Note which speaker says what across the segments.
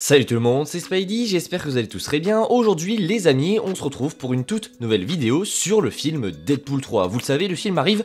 Speaker 1: Salut tout le monde, c'est Spidey, j'espère que vous allez tous très bien. Aujourd'hui les amis, on se retrouve pour une toute nouvelle vidéo sur le film Deadpool 3. Vous le savez, le film arrive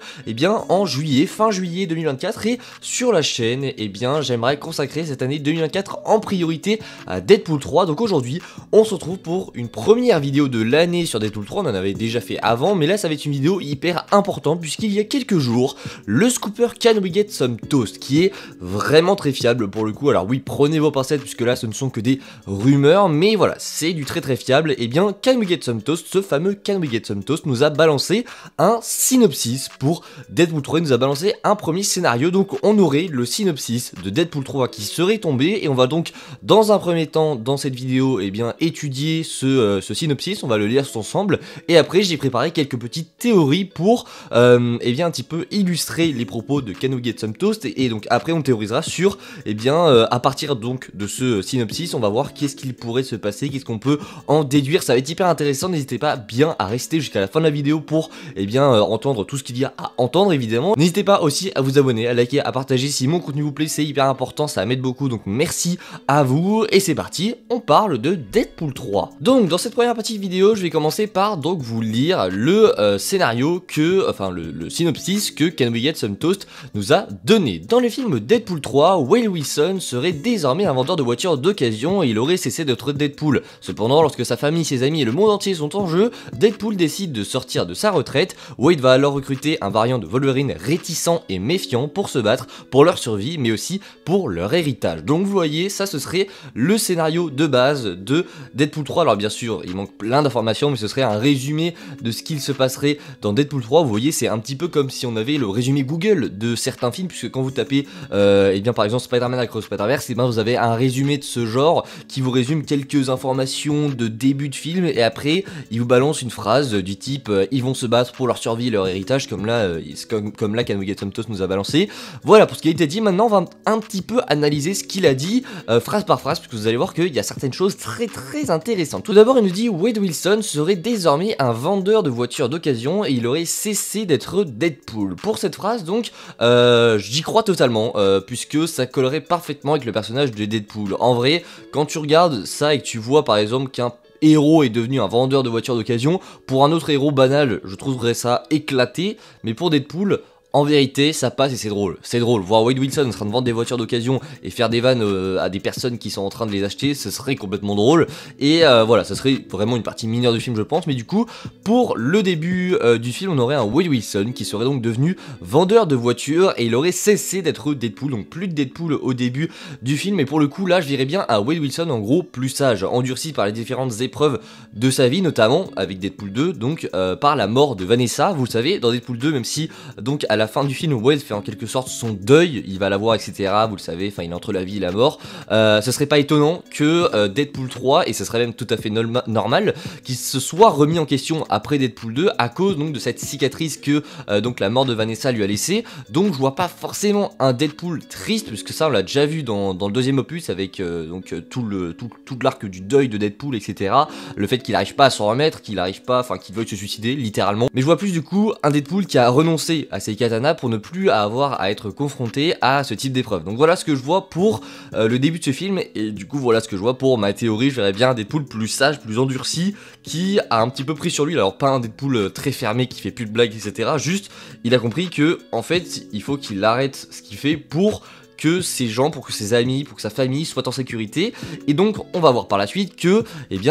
Speaker 1: en juillet, fin juillet 2024 et sur la chaîne, j'aimerais consacrer cette année 2024 en priorité à Deadpool 3. Donc aujourd'hui, on se retrouve pour une première vidéo de l'année sur Deadpool 3, on en avait déjà fait avant, mais là ça va être une vidéo hyper importante puisqu'il y a quelques jours, le scooper Can We Get Some Toast qui est vraiment très fiable pour le coup. Alors oui, prenez vos pincettes puisque là ce ne sont que des rumeurs, mais voilà, c'est du très fiable. Can We Get Some Toast, ce fameux Can We Get Some Toast nous a balancé un synopsis pour Deadpool 3, il nous a balancé un premier scénario, donc on aurait le synopsis de Deadpool 3 qui serait tombé, et on va donc dans un premier temps dans cette vidéo étudier ce synopsis, on va le lire ensemble, et après j'ai préparé quelques petites théories pour un petit peu illustrer les propos de Can We Get Some Toast, et donc après on théorisera sur à partir donc de ce synopsis, on va voir qu'est-ce qu'il pourrait se passer, qu'est-ce qu'on peut en déduire. Ça va être hyper intéressant, n'hésitez pas bien à rester jusqu'à la fin de la vidéo pour entendre tout ce qu'il y a à entendre évidemment. N'hésitez pas aussi à vous abonner, à liker, à partager si mon contenu vous plaît, c'est hyper important, ça m'aide beaucoup, donc merci à vous. Et c'est parti, on parle de Deadpool 3. Donc dans cette première petite vidéo, je vais commencer par donc vous lire le scénario le synopsis que Can We Get Some Toast nous a donné. Dans le film Deadpool 3, Wade Wilson serait désormais un vendeur de voitures d'occasion et il aurait cessé d'être Deadpool. Cependant, lorsque sa famille, ses amis et le monde entier sont en jeu, Deadpool décide de sortir de sa retraite. Wade va alors recruter un variant de Wolverine réticent et méfiant pour se battre pour leur survie, mais aussi pour leur héritage. Donc vous voyez, ça ce serait le scénario de base de Deadpool 3. Alors bien sûr, il manque plein d'informations, mais ce serait un résumé de ce qu'il se passerait dans Deadpool 3. Vous voyez, c'est un petit peu comme si on avait le résumé Google de certains films, puisque quand vous tapez par exemple Spider-Man Across Spider-Verse, vous avez un résumé de ce genre qui vous résume quelques informations de début de film, et après il vous balance une phrase du type ils vont se battre pour leur survie et leur héritage, comme là Can We Get Some Toast nous a balancé. Voilà pour ce qui a été dit. Maintenant on va un petit peu analyser ce qu'il a dit phrase par phrase, puisque vous allez voir qu'il y a certaines choses très intéressantes. Tout d'abord il nous dit Wade Wilson serait désormais un vendeur de voitures d'occasion et il aurait cessé d'être Deadpool. Pour cette phrase donc j'y crois totalement, puisque ça collerait parfaitement avec le personnage de Deadpool. En vrai, quand tu regardes ça et que tu vois par exemple qu'un héros est devenu un vendeur de voitures d'occasion, pour un autre héros banal, je trouverais ça éclaté, mais pour Deadpool, en vérité, ça passe et c'est drôle. C'est drôle. Voir Wade Wilson en train de vendre des voitures d'occasion et faire des vannes à des personnes qui sont en train de les acheter, ce serait complètement drôle. Et voilà, ça serait vraiment une partie mineure du film, je pense. Mais du coup, pour le début du film, on aurait un Wade Wilson qui serait donc devenu vendeur de voitures et il aurait cessé d'être Deadpool. Donc plus de Deadpool au début du film. Et pour le coup, là, je dirais bien à Wade Wilson en gros plus sage, endurci par les différentes épreuves de sa vie, notamment avec Deadpool 2, donc par la mort de Vanessa. Vous le savez, dans Deadpool 2, même si donc à la fin du film, Wade fait en quelque sorte son deuil, il va la voir, etc. Vous le savez, il est entre la vie et la mort. Ce serait pas étonnant que Deadpool 3, et ce serait même tout à fait normal, qu'il se soit remis en question après Deadpool 2 à cause donc de cette cicatrice que donc la mort de Vanessa lui a laissée. Donc je vois pas forcément un Deadpool triste, puisque ça on l'a déjà vu dans le deuxième opus avec tout l'arc du deuil de Deadpool, etc. Le fait qu'il arrive pas à s'en remettre, qu'il veuille se suicider littéralement. Mais je vois plus du coup un Deadpool qui a renoncé à ses katanas pour ne plus avoir à être confronté à ce type d'épreuve. Donc voilà ce que je vois pour le début de ce film, et du coup voilà ce que je vois pour ma théorie. Je verrais bien un Deadpool plus sage, plus endurci, qui a un petit peu pris sur lui. Alors pas un Deadpool très fermé qui fait plus de blagues, etc. Juste il a compris que en fait il faut qu'il arrête ce qu'il fait pour que ses gens, pour que ses amis, pour que sa famille soient en sécurité. Et donc on va voir par la suite que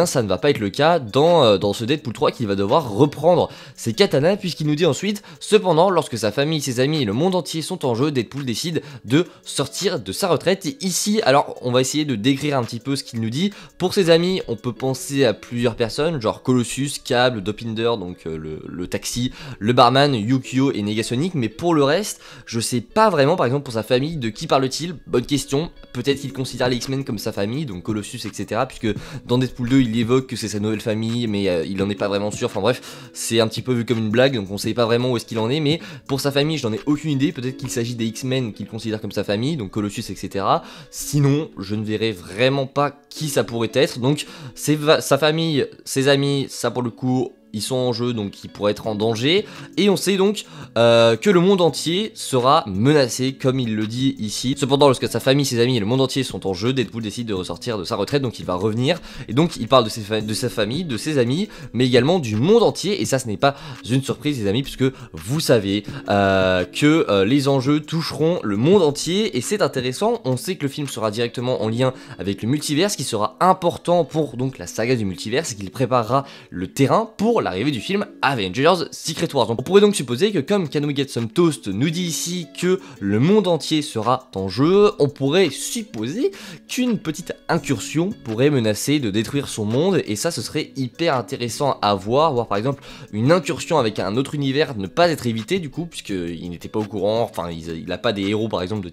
Speaker 1: ça ne va pas être le cas dans ce Deadpool 3, qui va devoir reprendre ses katanas, puisqu'il nous dit ensuite cependant lorsque sa famille, ses amis et le monde entier sont en jeu, Deadpool décide de sortir de sa retraite. Et ici, alors on va essayer de décrire un petit peu ce qu'il nous dit. Pour ses amis, on peut penser à plusieurs personnes, genre Colossus, Cable, Dopinder, donc le taxi, le barman, Yukio et Negasonic. Mais pour le reste, je sais pas vraiment. Par exemple pour sa famille, de qui parle-t-il? Bonne question. Peut-être qu'il considère les X-Men comme sa famille, donc Colossus, etc. Puisque dans Deadpool 2, il évoque que c'est sa nouvelle famille, mais il en est pas vraiment sûr. Enfin bref, c'est un petit peu vu comme une blague, donc on sait pas vraiment où est-ce qu'il en est. Mais pour sa famille, je n'en ai aucune idée. Peut-être qu'il s'agit des X-Men qu'il considère comme sa famille, donc Colossus, etc. Sinon, je ne verrai vraiment pas qui ça pourrait être. Donc sa famille, ses amis, ça pour le coup, ils sont en jeu, donc ils pourraient être en danger, et on sait donc que le monde entier sera menacé, comme il le dit ici. Cependant, lorsque sa famille, ses amis et le monde entier sont en jeu, Deadpool décide de ressortir de sa retraite, donc il va revenir, et donc il parle de sa famille, de ses amis, mais également du monde entier, et ça ce n'est pas une surprise les amis, puisque vous savez que les enjeux toucheront le monde entier, et c'est intéressant. On sait que le film sera directement en lien avec le multivers, ce qui sera important pour donc la saga du multivers, c'est qu'il préparera le terrain pour l'arrivée du film Avengers Secret Wars. On pourrait donc supposer que comme Can We Get Some Toast nous dit ici que le monde entier sera en jeu, on pourrait supposer qu'une petite incursion pourrait menacer de détruire son monde, et ça ce serait hyper intéressant à voir par exemple une incursion avec un autre univers ne pas être évité du coup, puisqu'il n'était pas au courant, enfin il n'a pas des héros par exemple de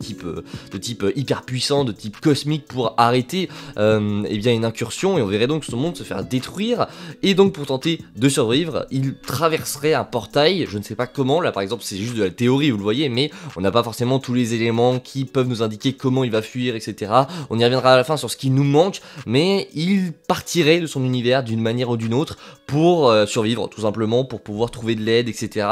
Speaker 1: type hyper puissant, de type cosmique pour arrêter eh bien une incursion, et on verrait donc son monde se faire détruire, et donc pour tenter de survivre, il traverserait un portail, je ne sais pas comment, là par exemple c'est juste de la théorie vous le voyez, mais on n'a pas forcément tous les éléments qui peuvent nous indiquer comment il va fuir, etc. On y reviendra à la fin sur ce qui nous manque, mais il partirait de son univers d'une manière ou d'une autre pour survivre, tout simplement, pour pouvoir trouver de l'aide, etc.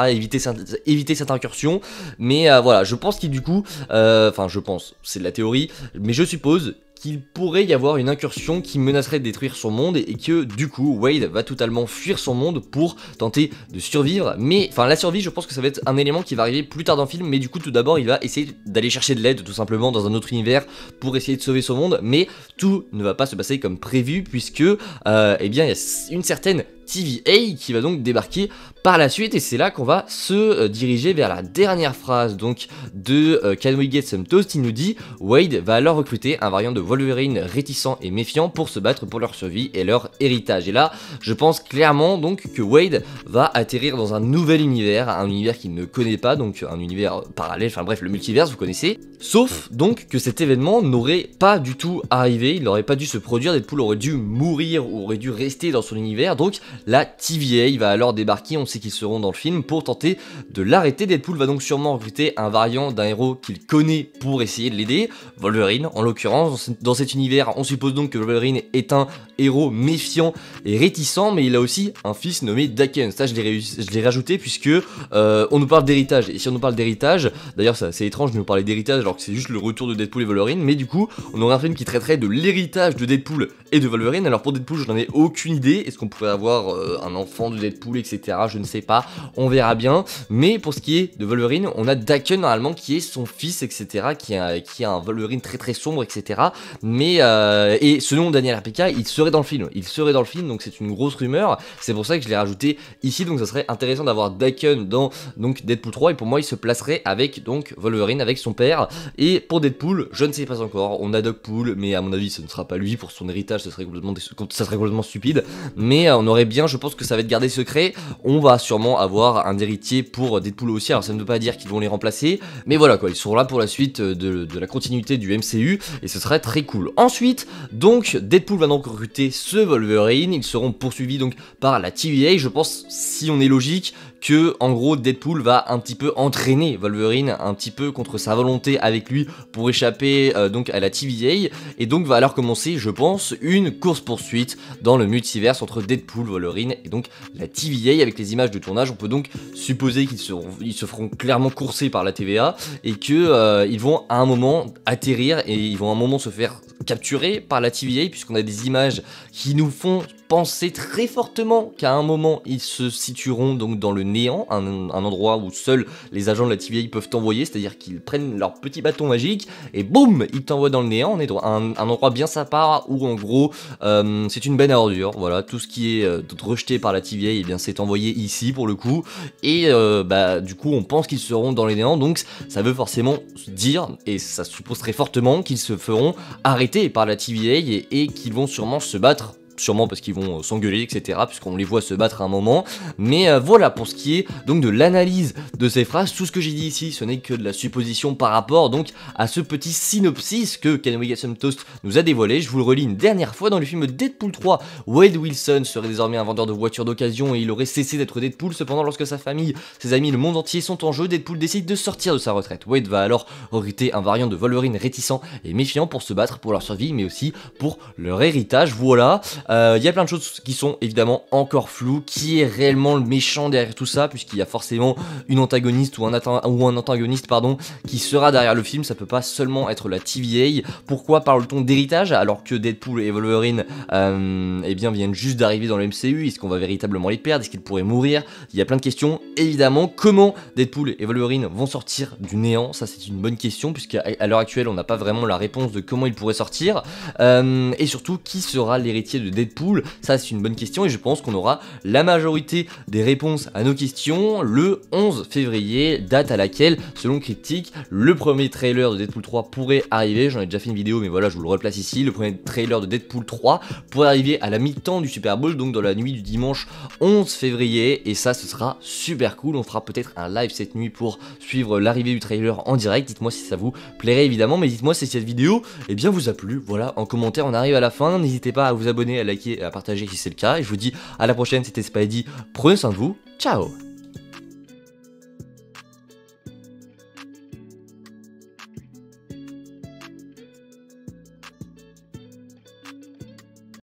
Speaker 1: Éviter cette incursion, mais voilà, je pense qu'il du coup, enfin je pense, c'est de la théorie, mais je suppose qu'il pourrait y avoir une incursion qui menacerait de détruire son monde, et que du coup Wade va totalement fuir son monde pour tenter de survivre. Mais enfin la survie, je pense que ça va être un élément qui va arriver plus tard dans le film, mais du coup tout d'abord il va essayer d'aller chercher de l'aide tout simplement dans un autre univers pour essayer de sauver son monde, mais tout ne va pas se passer comme prévu, puisque eh bien il y a une certaine TVA qui va donc débarquer par la suite, et c'est là qu'on va se diriger vers la dernière phrase donc de Can We Get Some Toast. Il nous dit: Wade va alors recruter un variant de Wolverine réticent et méfiant pour se battre pour leur survie et leur héritage. Et là je pense clairement donc que Wade va atterrir dans un nouvel univers, un univers qu'il ne connaît pas, donc un univers parallèle, enfin bref le multivers vous connaissez, sauf donc que cet événement n'aurait pas du tout arrivé, il n'aurait pas dû se produire, Deadpool aurait dû mourir ou aurait dû rester dans son univers, donc la TVA va alors débarquer, on sait qu'ils seront dans le film, pour tenter de l'arrêter. Deadpool va donc sûrement recruter un variant d'un héros qu'il connaît pour essayer de l'aider, Wolverine en l'occurrence. Dans cet univers, on suppose donc que Wolverine est un héros méfiant et réticent, mais il a aussi un fils nommé Daken. Ça je l'ai rajouté puisque on nous parle d'héritage, et si on nous parle d'héritage, d'ailleurs c'est étrange de nous parler d'héritage alors que c'est juste le retour de Deadpool et Wolverine, mais du coup on aurait un film qui traiterait de l'héritage de Deadpool et de Wolverine. Alors pour Deadpool je n'en ai aucune idée, est-ce qu'on pourrait avoir un enfant de Deadpool, etc. Je ne sais pas, on verra bien. Mais pour ce qui est de Wolverine, on a Daken normalement qui est son fils, etc. qui a un Wolverine très très sombre, etc. Mais et selon Daniel RPK, il serait dans le film. Donc c'est une grosse rumeur. C'est pour ça que je l'ai rajouté ici. Donc ça serait intéressant d'avoir Daken dans donc Deadpool 3. Et pour moi, il se placerait avec donc Wolverine, avec son père. Et pour Deadpool, je ne sais pas encore. On a Dogpool, mais à mon avis, ce ne sera pas lui pour son héritage. Ça serait complètement stupide. Mais on aurait bien, je pense que ça va être gardé secret. On va sûrement avoir un héritier pour Deadpool aussi. Alors ça ne veut pas dire qu'ils vont les remplacer, mais voilà quoi, ils sont là pour la suite de la continuité du MCU, et ce serait très cool. Ensuite, donc Deadpool va donc recruter ce Wolverine. Ils seront poursuivis donc par la TVA. Je pense, si on est logique, que en gros Deadpool va un petit peu entraîner Wolverine un petit peu contre sa volonté avec lui pour échapper donc à la TVA, et donc va alors commencer, je pense, une course poursuite dans le multiverse entre Deadpool, Wolverine et donc la TVA. Avec les images de tournage, on peut donc supposer qu'ils se feront clairement courser par la TVA, et que ils vont à un moment atterrir, et ils vont à un moment se faire capturer par la TVA, puisqu'on a des images qui nous font penser très fortement qu'à un moment ils se situeront donc dans le néant, un endroit où seuls les agents de la TVA peuvent t'envoyer, c'est-à-dire qu'ils prennent leur petit bâton magique et boum, ils t'envoient dans le néant. On est dans un endroit bien sympa où en gros c'est une benne à ordures, voilà, tout ce qui est rejeté par la TVA, et bien c'est envoyé ici pour le coup, et bah du coup on pense qu'ils seront dans les néants, donc ça veut forcément dire, et ça suppose très fortement qu'ils se feront arrêter par la TVA, et qu'ils vont sûrement se battre, sûrement parce qu'ils vont s'engueuler, etc., puisqu'on les voit se battre à un moment. Mais voilà, pour ce qui est donc de l'analyse de ces phrases, tout ce que j'ai dit ici, ce n'est que de la supposition par rapport donc à ce petit synopsis que Can We Get Some Toast nous a dévoilé. Je vous le relis une dernière fois. Dans le film Deadpool 3, Wade Wilson serait désormais un vendeur de voitures d'occasion, et il aurait cessé d'être Deadpool. Cependant, lorsque sa famille, ses amis et le monde entier sont en jeu, Deadpool décide de sortir de sa retraite. Wade va alors recruter un variant de Wolverine réticent et méfiant pour se battre pour leur survie, mais aussi pour leur héritage. Voilà. Il y a plein de choses qui sont évidemment encore floues. Qui est réellement le méchant derrière tout ça, puisqu'il y a forcément une antagoniste ou un antagoniste pardon, qui sera derrière le film. Ça peut pas seulement être la TVA. Pourquoi parle-t-on d'héritage alors que Deadpool et Wolverine eh bien, viennent juste d'arriver dans le MCU? Est-ce qu'on va véritablement les perdre? Est-ce qu'ils pourraient mourir? Il y a plein de questions. Évidemment, comment Deadpool et Wolverine vont sortir du néant? Ça, c'est une bonne question, puisqu'à l'heure actuelle, on n'a pas vraiment la réponse de comment ils pourraient sortir. Et surtout, qui sera l'héritier de Deadpool? Ça, c'est une bonne question, et je pense qu'on aura la majorité des réponses à nos questions le 11 février, date à laquelle, selon Cryptic, le premier trailer de Deadpool 3 pourrait arriver. J'en ai déjà fait une vidéo, mais voilà, je vous le replace ici. Le premier trailer de Deadpool 3 pourrait arriver à la mi-temps du Super Bowl, donc dans la nuit du dimanche 11 février, et ça, ce sera super cool. On fera peut-être un live cette nuit pour suivre l'arrivée du trailer en direct. Dites-moi si ça vous plairait évidemment, mais dites-moi si cette vidéo vous a plu. Voilà, en commentaire, on arrive à la fin. N'hésitez pas à vous abonner, à liker et à partager si c'est le cas. Et je vous dis à la prochaine, c'était Spidey. Prenez soin de vous. Ciao.